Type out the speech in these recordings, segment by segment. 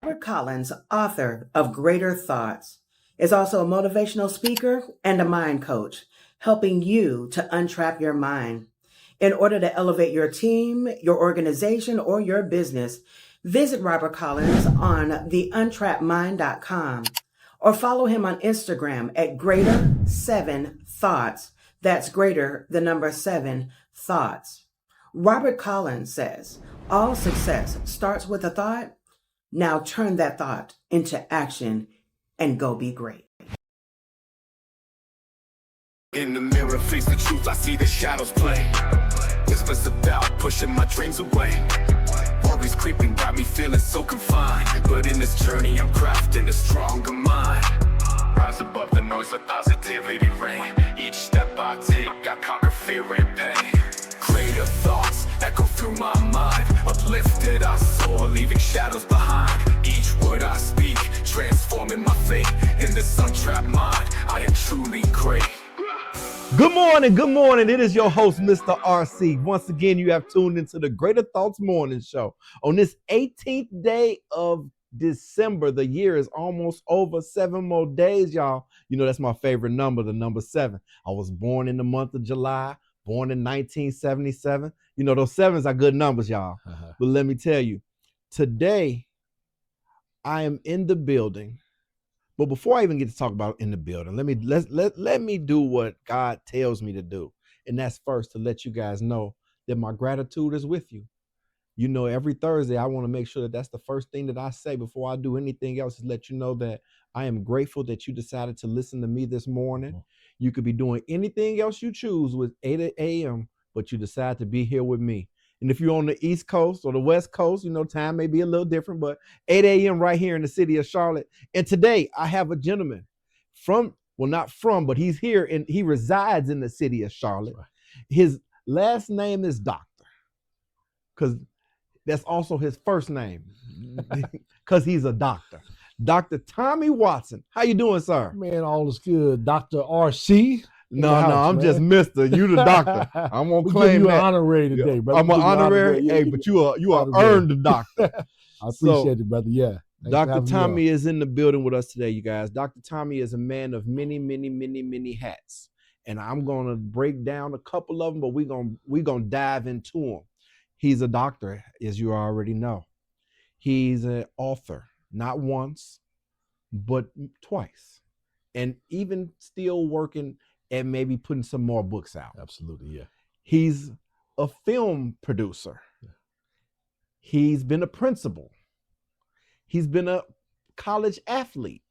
Robert Collins, author of Greater Thoughts, is also a motivational speaker and a mind coach, helping you to untrap your mind. In order to elevate your team, your organization, or your business, visit Robert Collins on theuntrappedmind.com or follow him on Instagram at greater7thoughts. That's greater, the number 7 thoughts. Robert Collins says, all success starts with a thought. Now turn that thought into action and go be great. In the mirror, face the truth, I see the shadows play. This was about pushing my dreams away. Worries creeping, got me feeling so confined. But in this journey, I'm crafting a stronger mind. Rise above the noise, let positivity reign. Each step I take, I conquer fear and pain. Greater thoughts echo through my mind. Uplifted, I soar, leaving shadows behind. Each word I speak, transforming my fate. In this untrapped mind, I am truly great. Good morning. It is your host, Mr. RC. Once again, you have tuned into the Greater Thoughts Morning Show. On this 18th day of December, the year is almost over. 7 more days, y'all. You know, that's my favorite number, the number 7. I was born in the month of July, born in 1977. You know, those 7s are good numbers, y'all. But let me tell you, today, I am in the building. But before I even get to talk about in the building, let me do what God tells me to do. And that's first to let you guys know that my gratitude is with you. You know, every Thursday, I want to make sure that that's the first thing that I say before I do anything else, is let you know that I am grateful that you decided to listen to me this morning. You could be doing anything else you choose with 8 a.m., but you decide to be here with me. And if you're on the East Coast or the West Coast, you know, time may be a little different, but 8 a.m. right here in the city of Charlotte. And today I have a gentleman but he's here and he resides in the city of Charlotte. Right. His last name is Doctor, because that's also his first name, because he's a doctor. Dr. Tommy Watson. How you doing, sir? Man, all is good. Dr. RC. No, I'm just Mr. You the doctor. I'm gonna claim you that. an honorary today, brother. I'm an honorary. Hey, but you are earned doctor. I appreciate it, brother. Yeah. Dr. Tommy is in the building with us today, you guys. Dr. Tommy is a man of many hats, and I'm gonna break down a couple of them, but we're gonna dive into them. He's a doctor, as you already know. He's an author, not once, but twice, and even still working and maybe putting some more books out. Absolutely, yeah. He's a film producer. Yeah. He's been a principal. He's been a college athlete.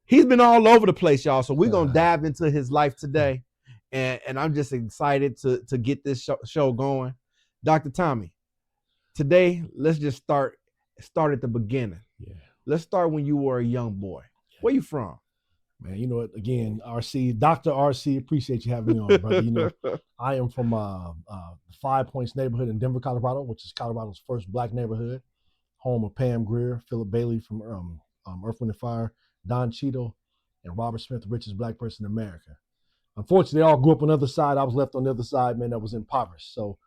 He's been all over the place, y'all. So we're going to dive into his life today. And I'm just excited to get this show going. Dr. Tommy, today, let's just start at the beginning. Yeah. Let's start when you were a young boy. Where you from? Man, you know what? Again, RC, Dr. RC, appreciate you having me on, brother. You know, I am from 5 Points neighborhood in Denver, Colorado, which is Colorado's first Black neighborhood, home of Pam Grier, Philip Bailey from Earth, Wind & Fire, Don Cheadle, and Robert Smith, the richest Black person in America. Unfortunately, they all grew up on the other side. I was left on the other side, man, that was impoverished. So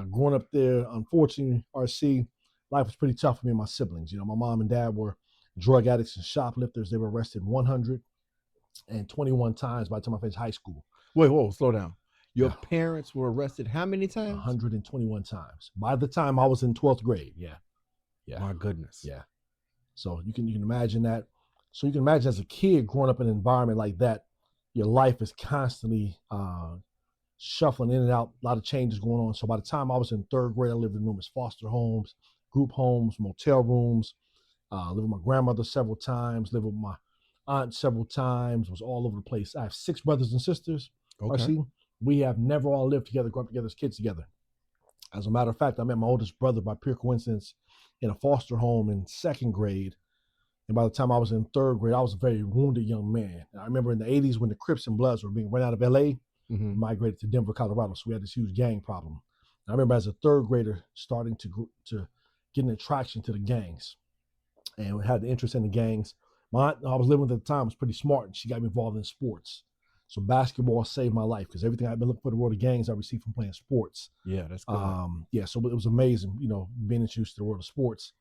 growing up there, unfortunately, RC, life was pretty tough for me and my siblings. You know, my mom and dad were drug addicts and shoplifters. They were arrested 121 times by the time I finished high school. Wait, whoa, slow down. Your parents were arrested how many times? 121 times. By the time I was in 12th grade, yeah. My goodness. Yeah. So you can imagine that. So you can imagine as a kid growing up in an environment like that, your life is constantly shuffling in and out, a lot of changes going on. So by the time I was in 3rd grade, I lived in numerous foster homes, group homes, motel rooms, lived with my grandmother several times, lived with my aunt several times, was all over the place. I have 6 brothers and sisters. Okay. RC. We have never all lived together, grown up together as kids together. As a matter of fact, I met my oldest brother by pure coincidence in a foster home in 2nd grade. And by the time I was in 3rd grade, I was a very wounded young man. And I remember in the 80s when the Crips and Bloods were being run out of LA, migrated to Denver, Colorado. So we had this huge gang problem. And I remember as a 3rd grader starting to get an attraction to the gangs. And we had the interest in the gangs. My aunt I was living with at the time was pretty smart, and she got me involved in sports. So basketball saved my life because everything I've been looking for the world of gangs I received from playing sports. Yeah, that's good. So it was amazing, you know, being introduced to the world of sports.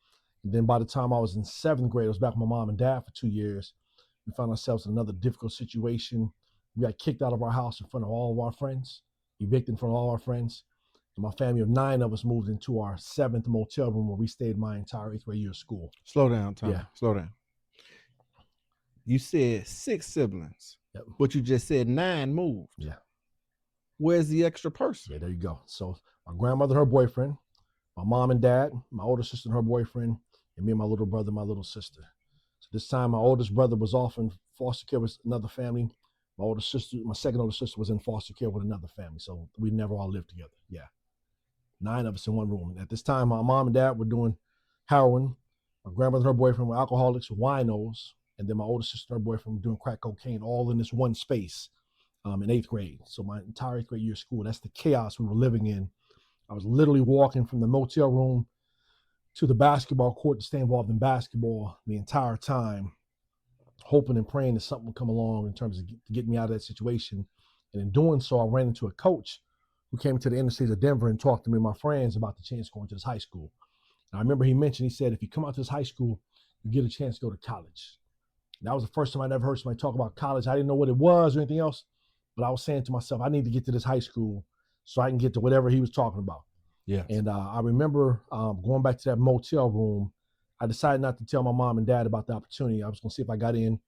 And then by the time I was in 7th grade, I was back with my mom and dad for 2 years. We found ourselves in another difficult situation. We got kicked out of our house in front of all of our friends, evicted in front of all our friends. And my family of 9 of us moved into our 7th motel room where we stayed my entire 8th grade year of school. Slow down, Tom. Yeah. Slow down. You said 6 siblings, Yep. but you just said 9 moved. Yeah. Where's the extra person? Yeah, there you go. So my grandmother, her boyfriend, my mom and dad, my older sister and her boyfriend, and me and my little brother, my little sister. So this time my oldest brother was off in foster care with another family. My older sister, my second older sister was in foster care with another family. So we never all lived together. Yeah. 9 of us in one room. And at this time, my mom and dad were doing heroin. My grandmother and her boyfriend were alcoholics, winos. And then my older sister and her boyfriend were doing crack cocaine, all in this one space in 8th grade. So my entire 8th grade year of school, that's the chaos we were living in. I was literally walking from the motel room to the basketball court to stay involved in basketball the entire time, hoping and praying that something would come along in terms of get me out of that situation. And in doing so, I ran into a coach who came to the inner cities of Denver and talked to me and my friends about the chance going to this high school. And I remember he said, if you come out to this high school, you get a chance to go to college. And that was the first time I'd ever heard somebody talk about college. I didn't know what it was or anything else, but I was saying to myself, I need to get to this high school so I can get to whatever he was talking about. Yeah. And I remember going back to that motel room. I decided not to tell my mom and dad about the opportunity. I was going to see if I got in,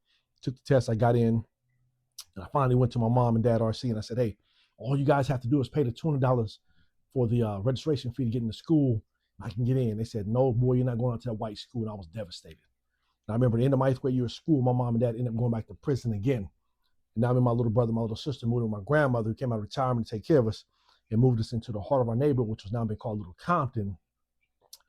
took the test, I got in. And I finally went to my mom and dad, RC, and I said, hey, all you guys have to do is pay the $200 for the registration fee to get into school. I can get in. They said, no, boy, you're not going out to that white school. And I was devastated. And I remember at the end of my 8th grade year of school, my mom and dad ended up going back to prison again. And now me and my little brother, my little sister moved with my grandmother, who came out of retirement to take care of us, and moved us into the heart of our neighborhood, which was now being called Little Compton.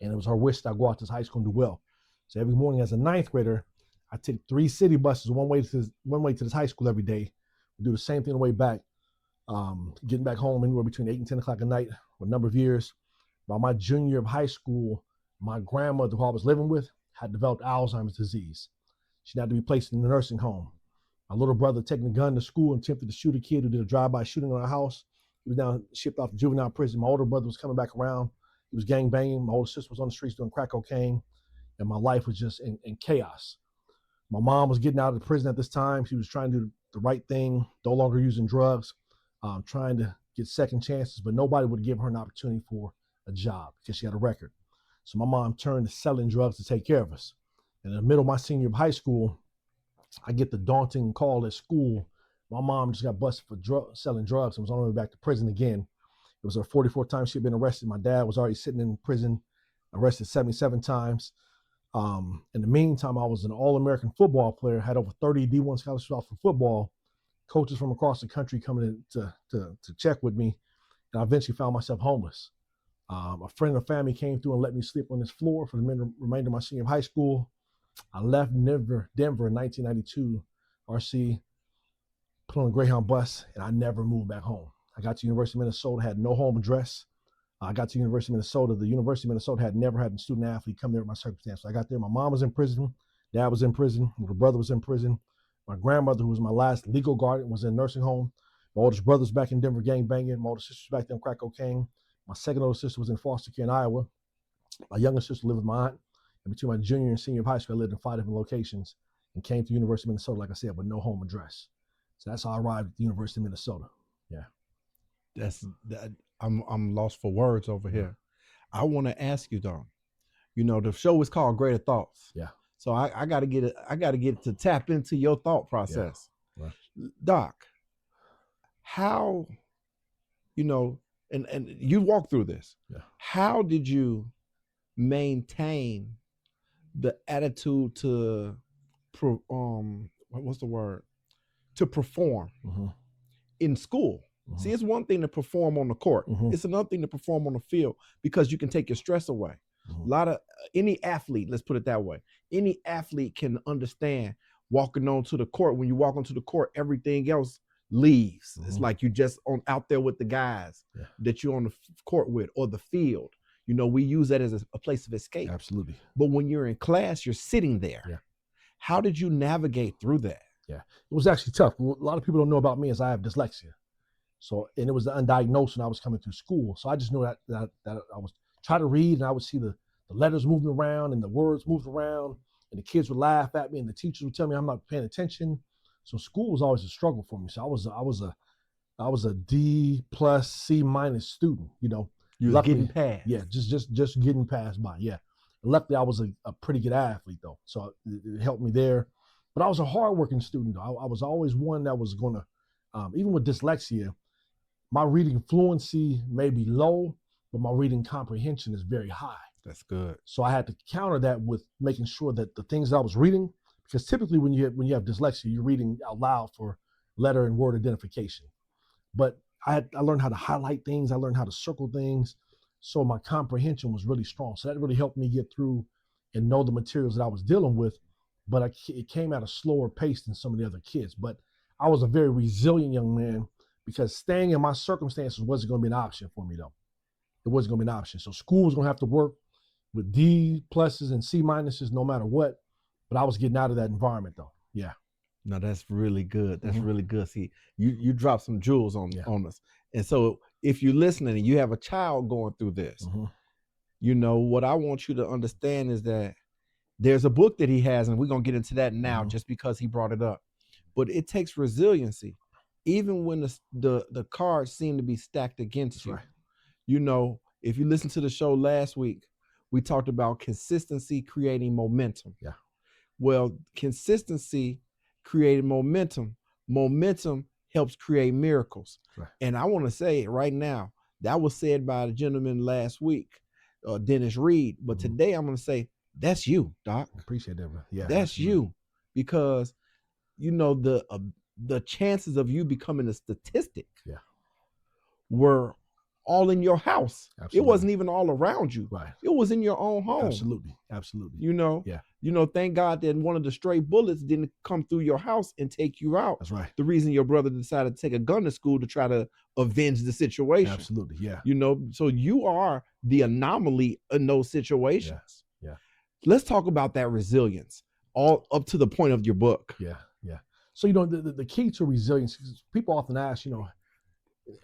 And it was her wish that I go out to this high school and do well. So every morning as a 9th grader, I take 3 city buses, one way to this high school every day. We do the same thing on the way back, getting back home anywhere between 8 and 10 o'clock at night for a number of years. By my junior year of high school, my grandmother, who I was living with, had developed Alzheimer's disease. She had to be placed in the nursing home. My little brother taking a gun to school and attempted to shoot a kid who did a drive-by shooting on our house. He was now shipped off to juvenile prison. My older brother was coming back around. He was gang banging. My older sister was on the streets doing crack cocaine. And my life was just in chaos. My mom was getting out of the prison at this time. She was trying to do the right thing, no longer using drugs, trying to get second chances, but nobody would give her an opportunity for a job because she had a record. So my mom turned to selling drugs to take care of us. And in the middle of my senior year of high school, I get the daunting call at school. My mom just got busted for selling drugs and was on her way back to prison again. It was her 44th time she'd been arrested. My dad was already sitting in prison, arrested 77 times. In the meantime, I was an All-American football player, had over 30 D1 scholarships for football, coaches from across the country coming in to check with me, and I eventually found myself homeless. A friend and family came through and let me sleep on this floor for the remainder of my senior high school. I left Denver in 1992, RC, put on a Greyhound bus, and I never moved back home. I got to University of Minnesota, had no home address. I got to University of Minnesota. The University of Minnesota had never had a student athlete come there with my circumstance. So I got there. My mom was in prison. Dad was in prison. My little brother was in prison. My grandmother, who was my last legal guardian, was in a nursing home. My oldest brother's back in Denver gang banging. My older sister's back there on crack cocaine. My second older sister was in foster care in Iowa. My younger sister lived with my aunt. And between my junior and senior of high school, I lived in 5 different locations and came to University of Minnesota, like I said, with no home address. So that's how I arrived at the University of Minnesota. Yeah. I'm lost for words over here. I want to ask you though. You know, the show is called Greater Thoughts. Yeah. So I gotta get it. I gotta get to tap into your thought process. Yeah. Right. Doc, how, you know, and you walked through this. Yeah. How did you maintain the attitude to what's the word? To perform in school? See, it's one thing to perform on the court. It's another thing to perform on the field because you can take your stress away. A lot of any athlete, let's put it that way, any athlete can understand walking onto the court. When you walk onto the court, everything else leaves. It's like you just out there with the guys that you're on the court with or the field. You know, we use that as a place of escape. Absolutely. But when you're in class, you're sitting there. Yeah. How did you navigate through that? Yeah, it was actually tough. A lot of people don't know about me is I have dyslexia. So, and it was undiagnosed when I was coming through school. So I just knew that I was try to read and I would see the the letters moved around and the words moved around, and the kids would laugh at me, and the teachers would tell me I'm not paying attention. So school was always a struggle for me. So I was a D plus C minus student. You know, You was luckily, getting past. yeah, just getting past by. Yeah, luckily I was a pretty good athlete though, so it helped me there. But I was a hardworking student though. I was always one that was gonna, even with dyslexia, my reading fluency may be low, but my reading comprehension is very high. That's good. So I had to counter that with making sure that the things that I was reading, because typically when you have dyslexia, you're reading out loud for letter and word identification. But I learned how to highlight things. I learned how to circle things. So my comprehension was really strong. So that really helped me get through and know the materials that I was dealing with. But it came at a slower pace than some of the other kids. But I was a very resilient young man because staying in my circumstances wasn't going to be an option for me though. It wasn't going to be an option. So school was going to have to work with D pluses and C minuses no matter what. But I was getting out of that environment though. Yeah. No, that's really good. That's really good. See, you dropped some jewels on us. And so if you're listening and you have a child going through this, you know, what I want you to understand is that there's a book that he has, and we're going to get into that now just because he brought it up. But it takes resiliency, even when the cards seem to be stacked against you. Right. You know, if you listen to the show last week, we talked about consistency creating momentum. Yeah. Well, consistency created momentum. Momentum helps create miracles. Right. And I want to say it right now, that was said by the gentleman last week, Dennis Reed. But today I'm going to say, that's you, Doc. I appreciate that, bro. Yeah, that's absolutely. you. Because, you know, the chances of you becoming a statistic were all in your house. Absolutely. It wasn't even all around you. Right. It was in your own home. Absolutely. Absolutely. You know, Yeah. You know, thank God that one of the stray bullets didn't come through your house and take you out. That's right. The reason your brother decided to take a gun to school to try to avenge the situation. Absolutely. Yeah. You know, so you are the anomaly in those situations. Yeah. Let's talk about that resilience, all up to the point of your book. Yeah. Yeah. So, you know, the key to resilience, people often ask, you know,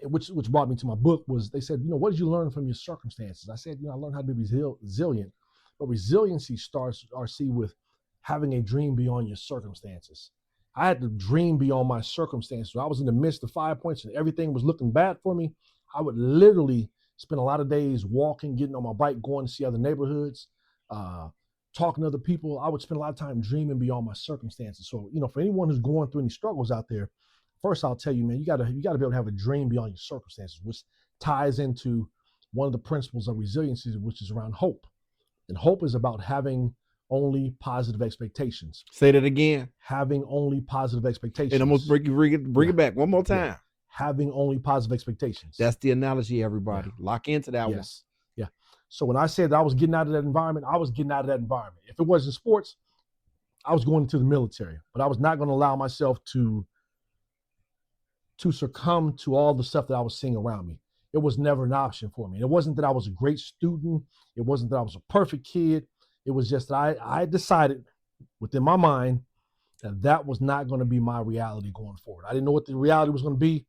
which brought me to my book, was they said, you know, what did you learn from your circumstances? I said, you know, I learned how to be resilient. But resiliency starts, RC, with having a dream beyond your circumstances. I had to dream beyond my circumstances. When I was in the midst of 5 points and everything was looking bad for me, I would literally spend a lot of days walking, getting on my bike, going to see other neighborhoods, talking to other people. I would spend a lot of time dreaming beyond my circumstances. So, you know, for anyone who's going through any struggles out there, first I'll tell you, man, you gotta be able to have a dream beyond your circumstances, which ties into one of the principles of resiliency, which is around hope. And hope is about having only positive expectations. Say that again. Having only positive expectations. And I'm going to bring it back one more time. Yeah. Having only positive expectations. That's the analogy, everybody. Yeah. Lock into that one. Yeah. So when I said that I was getting out of that environment, I was getting out of that environment. If it wasn't sports, I was going into the military. But I was not going to allow myself to succumb to all the stuff that I was seeing around me. It was never an option for me. It wasn't that I was a great student. It wasn't that I was a perfect kid. It was just that I decided within my mind that was not going to be my reality going forward. I didn't know what the reality was going to be.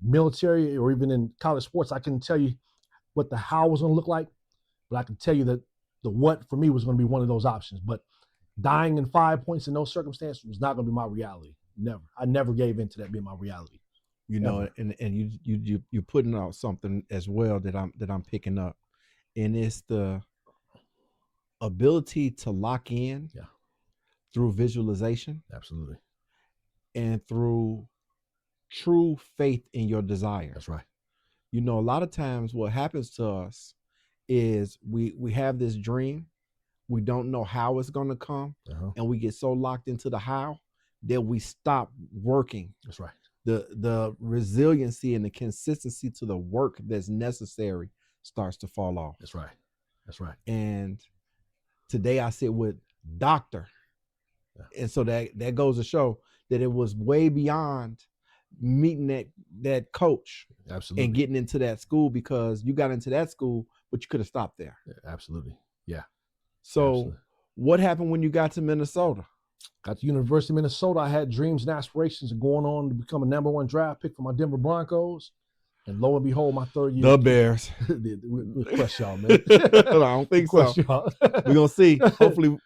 Military or even in college sports, I couldn't tell you what the how was going to look like, but I can tell you that the what for me was going to be one of those options. But dying in 5 points in those circumstances was not going to be my reality. Never. I never gave in to that being my reality. You know, and you're putting out something as well that I'm picking up, and it's the ability to lock in through visualization. Absolutely. And through true faith in your desire. That's right. You know, a lot of times what happens to us is we have this dream, we don't know how it's going to come, and we get so locked into the how that we stop working. That's right. The resiliency and the consistency to the work that's necessary starts to fall off. That's right. That's right. And today I sit with Doctor. And so that goes to show that it was way beyond meeting that coach. Absolutely. And getting into that school, because you got into that school, but you could have stopped there. Absolutely. Yeah. So absolutely. What happened when you got to Minnesota? Got to University of Minnesota. I had dreams and aspirations of going on to become a #1 draft pick for my Denver Broncos. And lo and behold, my third year. The Bears. We'll crush y'all, man. I don't think so. Y'all. We're gonna see. Hopefully,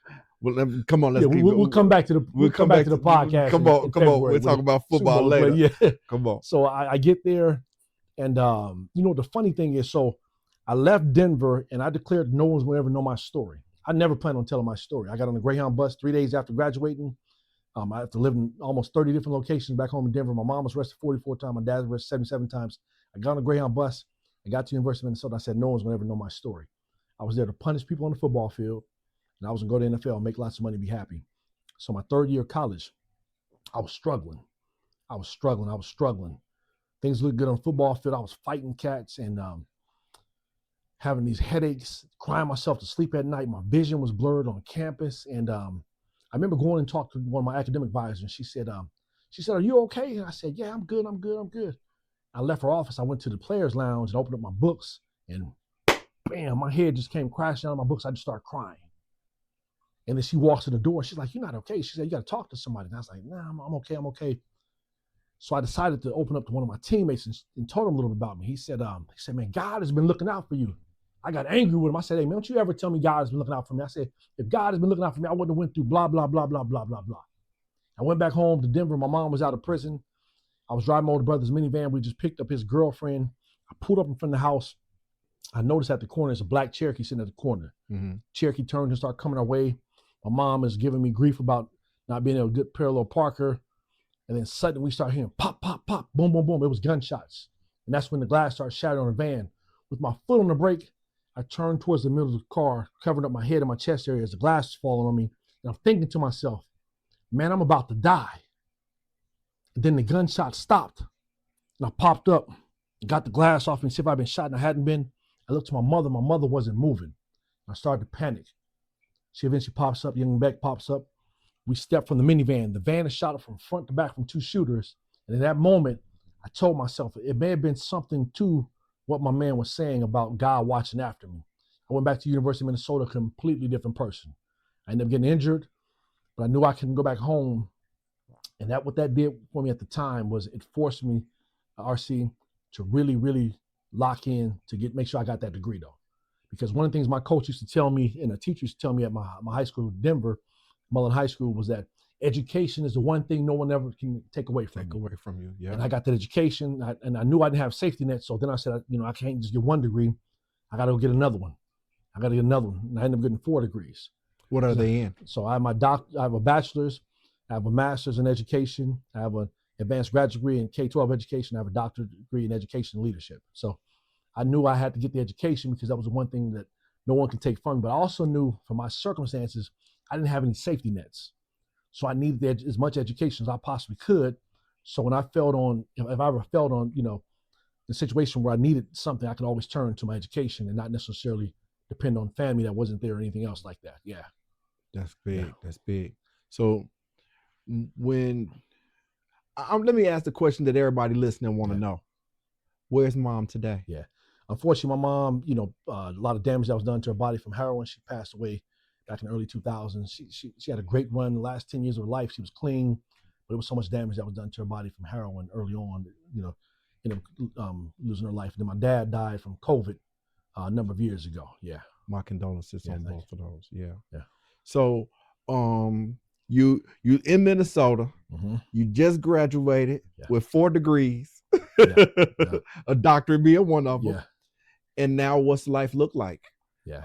come on. Let's keep we'll come back to the come back to the podcast. Come on. We'll talk about football later. Yeah. Come on. So I get there, and the funny thing is, so I left Denver, and I declared no one's gonna ever know my story. I never planned on telling my story. I got on the Greyhound bus 3 days after graduating. I have to live in almost 30 different locations back home in Denver. My mom was arrested 44 times. My dad was arrested 77 times. I got on the Greyhound bus. I got to University of Minnesota. I said, no one's going to ever know my story. I was there to punish people on the football field, and I was going to go to the NFL and make lots of money, be happy. So my third year of college, I was struggling. Things looked good on the football field. I was fighting cats and having these headaches, crying myself to sleep at night. My vision was blurred on campus. And I remember going and talking to one of my academic advisors, and she said, are you okay? And I said, yeah, I'm good. I left her office. I went to the players' lounge and opened up my books, and bam, my head just came crashing down on my books. I just started crying. And then she walks to the door. She's like, you're not okay. She said, you got to talk to somebody. And I was like, nah, I'm okay. So I decided to open up to one of my teammates and told him a little bit about me. He said, man, God has been looking out for you. I got angry with him. I said, hey, man, don't you ever tell me God has been looking out for me. I said, if God has been looking out for me, I wouldn't have went through blah, blah, blah, blah, blah, blah, blah. I went back home to Denver. My mom was out of prison. I was driving my older brother's minivan. We just picked up his girlfriend. I pulled up in front of the house. I noticed at the corner, there's a black Cherokee sitting at the corner. Mm-hmm. Cherokee turned and started coming our way. My mom is giving me grief about not being able to get parallel parker. And then suddenly we start hearing pop, pop, pop, boom, boom, boom. It was gunshots. And that's when the glass started shattering on the van. With my foot on the brake, I turned towards the middle of the car, covering up my head and my chest area as the glass was falling on me. And I'm thinking to myself, man, I'm about to die. And then the gunshot stopped. And I popped up and got the glass off me, see if I'd been shot, and I hadn't been. I looked to my mother. My mother wasn't moving. I started to panic. She eventually pops up. Young Beck pops up. We stepped from the minivan. The van is shot up from front to back from two shooters. And in that moment, I told myself it may have been something to what my man was saying about God watching after me. I went back to University of Minnesota, a completely different person. I ended up getting injured, but I knew I couldn't go back home. And what that did for me at the time was it forced me, RC, to really, really lock in to make sure I got that degree though. Because one of the things my coach used to tell me and a teacher used to tell me at my high school in Denver, Mullen High School, was that education is the one thing no one ever can take away from you. Yeah. And I got that education, and I knew I didn't have safety net. So then I said, I can't just get one degree. I got to go get another one. And I ended up getting 4 degrees. What are they in? So I have I have a bachelor's, I have a master's in education, I have an advanced graduate degree in K-12 education, I have a doctorate degree in education and leadership. So I knew I had to get the education because that was the one thing that no one can take from me. But I also knew from my circumstances, I didn't have any safety nets. So I needed as much education as I possibly could. So when I felt on, if I ever felt on, the situation where I needed something, I could always turn to my education and not necessarily depend on family that wasn't there or anything else like that. Yeah. That's big. Yeah. That's big. So let me ask the question that everybody listening want to know. Where's mom today? Yeah. Unfortunately, my mom, a lot of damage that was done to her body from heroin. She passed away back in the early 2000s. She had a great run the last 10 years of her life. She was clean, but it was so much damage that was done to her body from heroin early on, ended up losing her life. And then my dad died from COVID a number of years ago. Yeah. My condolences on both of those. Yeah. Yeah. So you in Minnesota, mm-hmm. You just graduated with 4 degrees, a doctorate being one of them. Yeah. And now what's life look like? Yeah.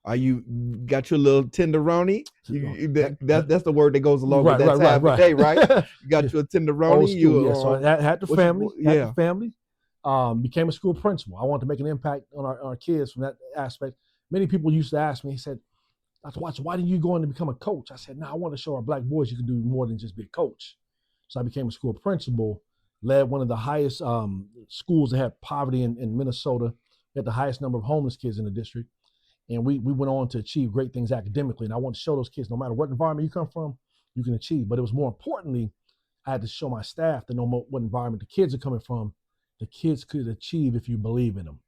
Are you got your little tenderoni? That's the word that goes along with that time of day, right? You got your tenderoni. So I had the family. The family. Became a school principal. I wanted to make an impact on our kids from that aspect. Many people used to ask me, he said, Dr. Watson, why didn't you go in to become a coach? I said, no, I want to show our black boys you can do more than just be a coach. So I became a school principal, led one of the highest schools that had poverty in Minnesota. We had the highest number of homeless kids in the district. And we went on to achieve great things academically. And I want to show those kids, no matter what environment you come from, you can achieve. But it was more importantly, I had to show my staff that no matter what environment the kids are coming from, the kids could achieve if you believe in them.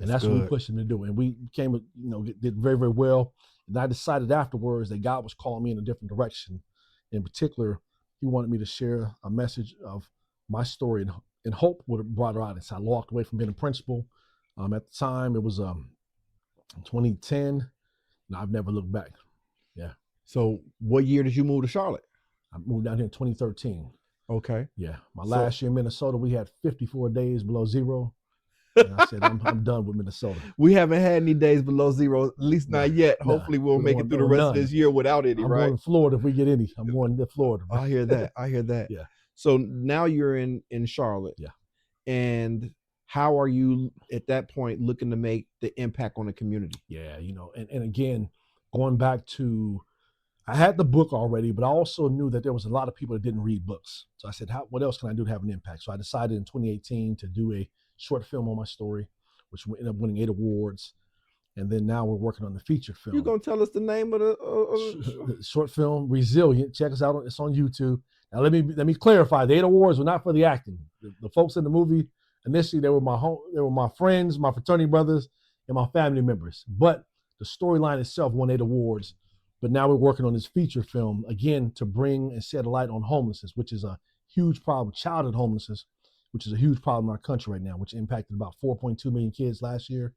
And that's what we pushed them to do. And we did very, very well. And I decided afterwards that God was calling me in a different direction. In particular, he wanted me to share a message of my story and hope would have brought her out. And so I walked away from being a principal. At the time, it was 2010. And I've never looked back. Yeah. So what year did you move to Charlotte? I moved down here in 2013. Okay. Yeah. My last year in Minnesota, we had 54 days below zero. And I said, I'm done with Minnesota. We haven't had any days below zero, at least not yet. Hopefully we'll make it through the rest of this year without any, I'm right? going to Florida if we get any. I'm going to Florida. I hear that. I hear that. Yeah. So now you're in Charlotte. Yeah. And how are you at that point looking to make the impact on the community? Yeah, and again, going back to, I had the book already, but I also knew that there was a lot of people that didn't read books. So I said, what else can I do to have an impact? So I decided in 2018 to do a short film on my story, which ended up winning 8 awards. And then now we're working on the feature film. You gonna tell us the name of the short film, Resilient? Check us out. It's on YouTube. Now let me clarify: the 8 awards were not for the acting. The folks in the movie initially, they were my friends, my fraternity brothers, and my family members. But the storyline itself won 8 awards. But now we're working on this feature film again to bring and shed a light on homelessness, which is a huge problem. Childhood homelessness, which is a huge problem in our country right now, which impacted about 4.2 million kids last year.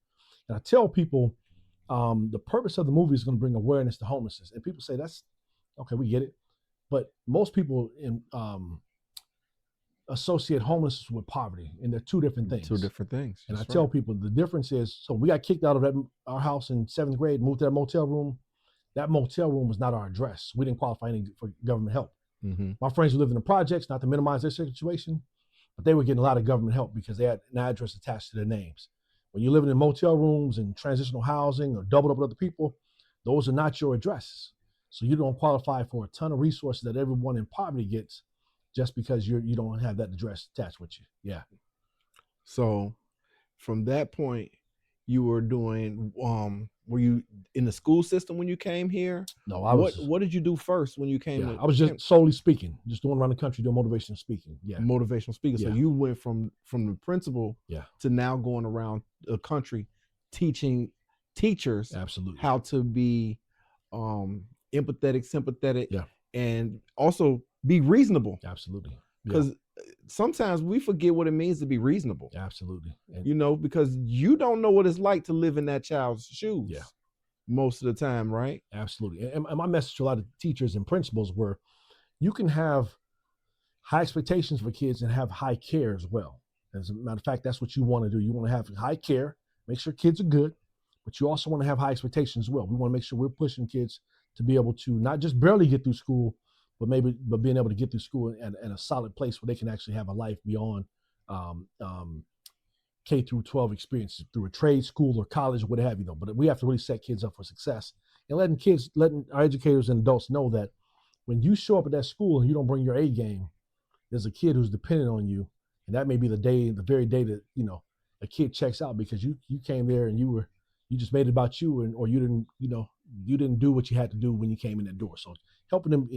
And I tell people the purpose of the movie is going to bring awareness to homelessness. And people say, that's okay, we get it. But most people associate homelessness with poverty, and they're 2 different things. 2 different things. And I tell people the difference is, so we got kicked out of our house in 7th grade, moved to that motel room. That motel room was not our address. We didn't qualify for government help. Mm-hmm. My friends who lived in the projects, not to minimize their situation, but they were getting a lot of government help because they had an address attached to their names. When you're living in motel rooms and transitional housing or doubled up with other people, those are not your addresses. So you don't qualify for a ton of resources that everyone in poverty gets just because you don't have that address attached with you. Yeah. So from that point, you were doing, were you in the school system when you came here? No, what did you do first when you came? I was just solely speaking, just going around the country doing motivational speaking. Yeah. Motivational speaking. Yeah. So you went from the principal to now going around the country teaching teachers absolutely how to be empathetic, sympathetic, and also be reasonable. Absolutely. Because sometimes we forget what it means to be reasonable. Absolutely. And, because you don't know what it's like to live in that child's shoes most of the time, right? Absolutely. And my message to a lot of teachers and principals were, you can have high expectations for kids and have high care as well. As a matter of fact, that's what you want to do. You want to have high care, make sure kids are good, but you also want to have high expectations as well. We want to make sure we're pushing kids to be able to not just barely get through school, but being able to get through school and a solid place where they can actually have a life beyond K through 12 experiences through a trade school or college or what have you. But we have to really set kids up for success and letting our educators and adults know that when you show up at that school and you don't bring your A game, there's a kid who's dependent on you, and that may be the very day that a kid checks out because you came there and you just made it about you, or you didn't do what you had to do when you came in that door. So helping them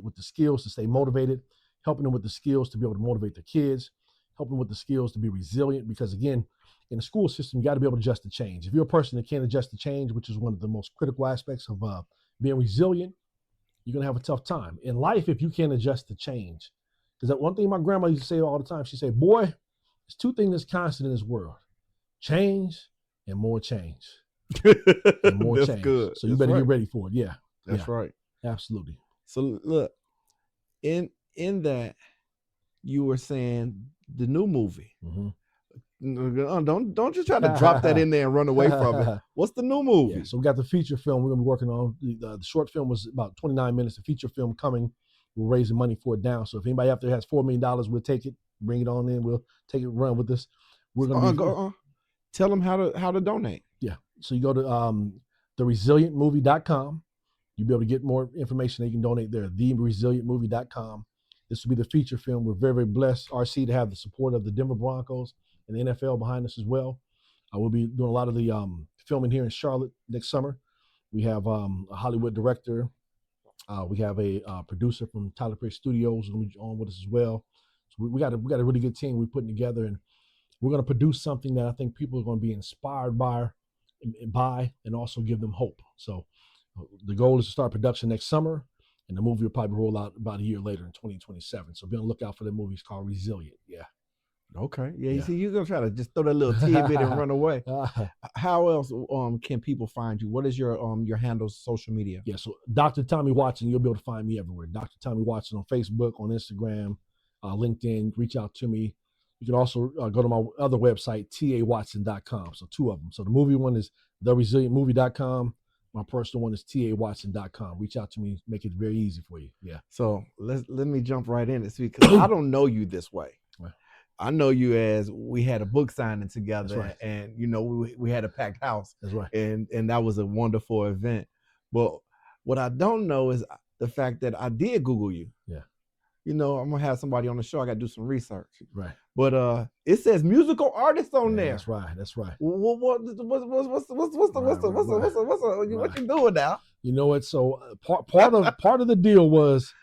with the skills to stay motivated, helping them with the skills to be able to motivate their kids, helping them with the skills to be resilient, because again, in the school system, you got to be able to adjust to change. If you're a person that can't adjust to change, which is one of the most critical aspects of being resilient, you're going to have a tough time. In life, if you can't adjust to change, because that one thing my grandma used to say all the time, she said, boy, there's 2 things that's constant in this world: change and more change. And more that's change. Good. So you better get ready for it. Yeah. That's right. Absolutely. So look, in that, you were saying the new movie. Mm-hmm. Don't just try to drop that in there and run away from it. What's the new movie? Yeah, so we got the feature film we're going to be working on. The short film was about 29 minutes. The feature film coming. We're raising money for it down. So if anybody out there has $4 million, we'll take it, bring it on in. We'll take it, run with this. We're going to tell them how to donate. Yeah. So you go to theresilientmovie.com. You'll be able to get more information. You can donate there. Theresilientmovie.com. This will be the feature film. We're very, very blessed, RC, to have the support of the Denver Broncos and the NFL behind us as well. We'll be doing a lot of the filming here in Charlotte next summer. We have a Hollywood director. We have a producer from tirelessly Studios who's going to be on with us as well. So we got a really good team we're putting together, and we're going to produce something that I think people are going to be inspired by and also give them hope. So the goal is to start production next summer, and the movie will probably roll out about a year later in 2027. So be on the lookout for the movie. It's called Resilient. Yeah. Okay. Yeah. You Yeah. see, you're gonna try to just throw that little tidbit and run away. How else can people find you? What is your handles, social media? Yeah, so Dr. Tommy Watson, you'll be able to find me everywhere. Dr. Tommy Watson on Facebook, on Instagram, LinkedIn. Reach out to me. You can also go to my other website, tawatson.com. So 2 of them. So the movie one is theresilientmovie.com. My personal one is tawatson.com. Reach out to me. Make it very easy for you. Yeah. So let me jump right in and see, because I don't know you this way. Right. I know you as we had a book signing together, Right. and we had a packed house. That's right. And that was a wonderful event. But what I don't know is the fact that I did Google you. Yeah. I'm gonna have somebody on the show. I got to do some research. Right. But it says musical artist on there. That's right. That's right. What you doing now? You know what? So part of the deal was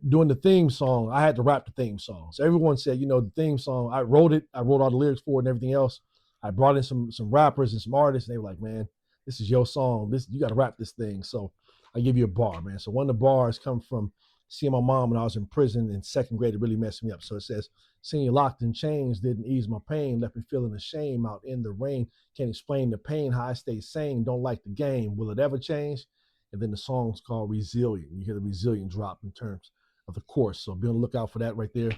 doing the theme song. I had to rap the theme song. So everyone said, the theme song. I wrote it. I wrote all the lyrics for it and everything else. I brought in some rappers and some artists, and they were like, "Man, this is your song. You got to rap this thing." So I give you a bar, man. So one of the bars come from seeing my mom when I was in prison in 2nd grade. It really messed me up. So it says, "Seeing you locked in chains didn't ease my pain. Left me feeling the shame out in the rain. Can't explain the pain. How I stay sane. Don't like the game. Will it ever change?" And then the song's called Resilient. You hear the Resilient drop in terms of the chorus. So be on the lookout for that right there.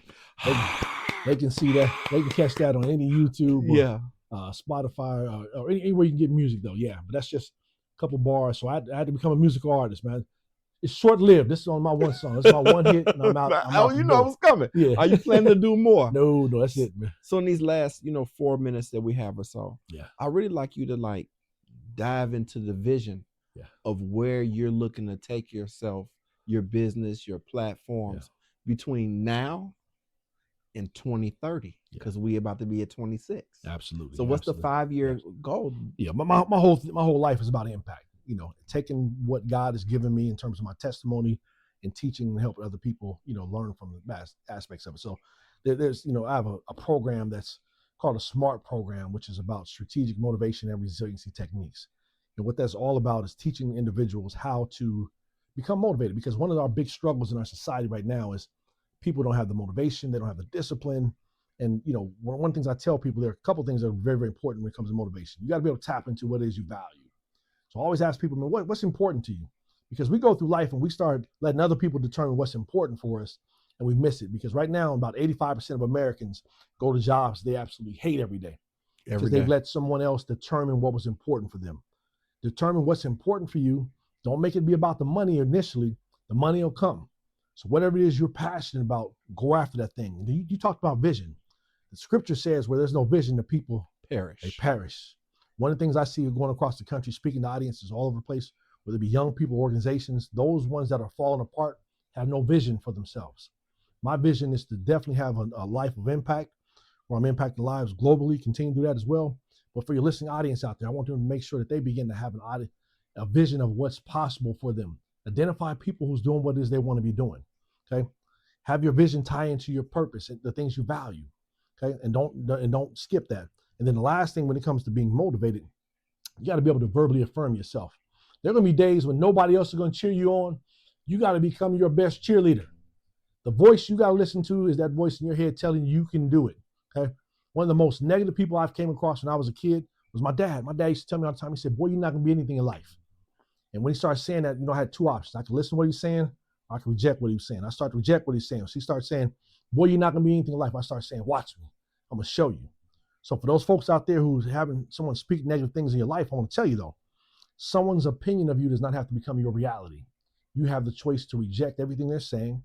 They can see that. They can catch that on any YouTube. Spotify or anywhere you can get music though. Yeah, but that's just a couple bars. So I had to become a musical artist, man. It's short-lived. This is on my one song. This is my one hit, and I'm out. I was coming. Yeah. Are you planning to do more? No, that's it, man. So in these last, 4 minutes that we have or so, yeah, I really like you to dive into the vision of where you're looking to take yourself, your business, your platforms between now and 2030, because we about to be at 26. Absolutely. So what's the 5-year goal? Yeah, my whole life is about impact. Taking what God has given me in terms of my testimony and teaching and helping other people, learn from the vast aspects of it. So there's, I have a program that's called a SMART program, which is about strategic motivation and resiliency techniques. And what that's all about is teaching individuals how to become motivated, because one of our big struggles in our society right now is people don't have the motivation, they don't have the discipline. And, one of the things I tell people, there are a couple of things that are very, very important when it comes to motivation. You got to be able to tap into what it is you value. So I always ask people, man, what's important to you? Because we go through life and we start letting other people determine what's important for us, and we miss it. Because right now, about 85% of Americans go to jobs they absolutely hate every day. Because they've let someone else determine what was important for them. Determine what's important for you. Don't make it be about the money initially. The money will come. So whatever it is you're passionate about, go after that thing. You talked about vision. The scripture says where there's no vision, the people perish. They perish. One of the things I see going across the country, speaking to audiences all over the place, whether it be young people, organizations, those ones that are falling apart have no vision for themselves. My vision is to definitely have a life of impact, where I'm impacting lives globally, continue to do that as well. But for your listening audience out there, I want them to make sure that they begin to have a vision of what's possible for them. Identify people who's doing what it is they want to be doing. Okay. Have your vision tie into your purpose and the things you value. Okay. And don't skip that. And then the last thing, when it comes to being motivated, you got to be able to verbally affirm yourself. There are going to be days when nobody else is going to cheer you on. You got to become your best cheerleader. The voice you got to listen to is that voice in your head telling you can do it. Okay. One of the most negative people I've came across when I was a kid was my dad. My dad used to tell me all the time, he said, "Boy, you're not going to be anything in life." And when he started saying that, I had 2 options. I could listen to what he's saying, or I could reject what he was saying. I started to reject what he's saying. So he started saying, "Boy, you're not going to be anything in life." I started saying, "Watch me. I'm going to show you." So for those folks out there who's having someone speak negative things in your life, I want to tell you though, someone's opinion of you does not have to become your reality. You have the choice to reject everything they're saying,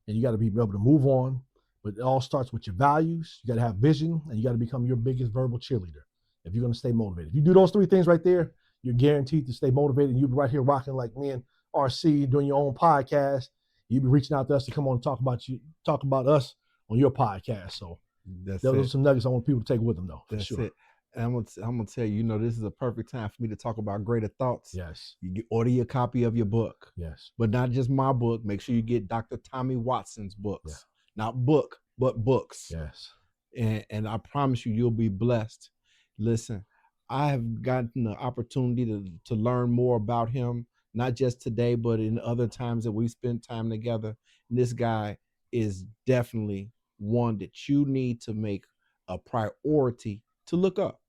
and you got to be able to move on. But it all starts with your values. You got to have vision, and you got to become your biggest verbal cheerleader if you're going to stay motivated. If you do those 3 things right there, you're guaranteed to stay motivated. And you'll be right here rocking like me and RC doing your own podcast. You'll be reaching out to us to come on and talk about us on your podcast. So those are some nuggets I want people to take with them, though. That's sure. It. And I'm gonna tell you, this is a perfect time for me to talk about greater thoughts. Yes. You order your copy of your book. Yes. But not just my book. Make sure you get Dr. Tommy Watson's books. Yeah. Not book, but books. Yes. And I promise you'll be blessed. Listen, I have gotten the opportunity to learn more about him, not just today, but in other times that we spent time together. And this guy is definitely one that you need to make a priority to look up.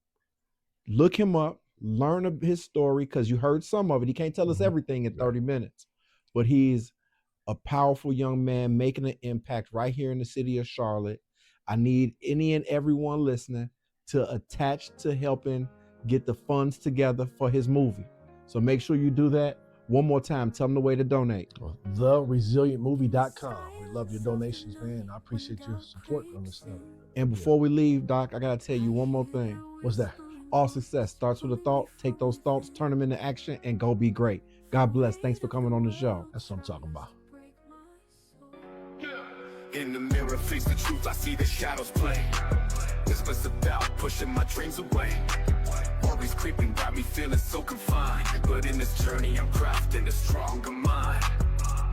Look him up, learn of his story, because you heard some of it. He can't tell us everything in 30 minutes, but he's a powerful young man making an impact right here in the city of Charlotte. I need any and everyone listening to attach to helping get the funds together for his movie. So make sure you do that. One more time, tell them the way to donate. TheResilientMovie.com. We love your donations, man. I appreciate your support on this stuff. And before we leave, Doc, I got to tell you one more thing. What's that? All success starts with a thought. Take those thoughts, turn them into action, and go be great. God bless. Thanks for coming on the show. That's what I'm talking about. In the mirror, face the truth, I see the shadows play. This was about pushing my dreams away. Worries creeping, got me feeling so confined. But in this journey, I'm crafting a stronger mind.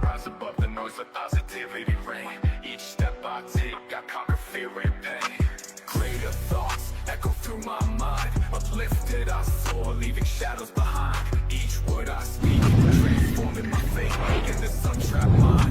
Rise above the noise, let positivity reign. Each step I take, I conquer fear and pain. Greater thoughts echo through my mind. Uplifted, I soar, leaving shadows behind. Each word I speak, transforming my fate in this untrapped mind.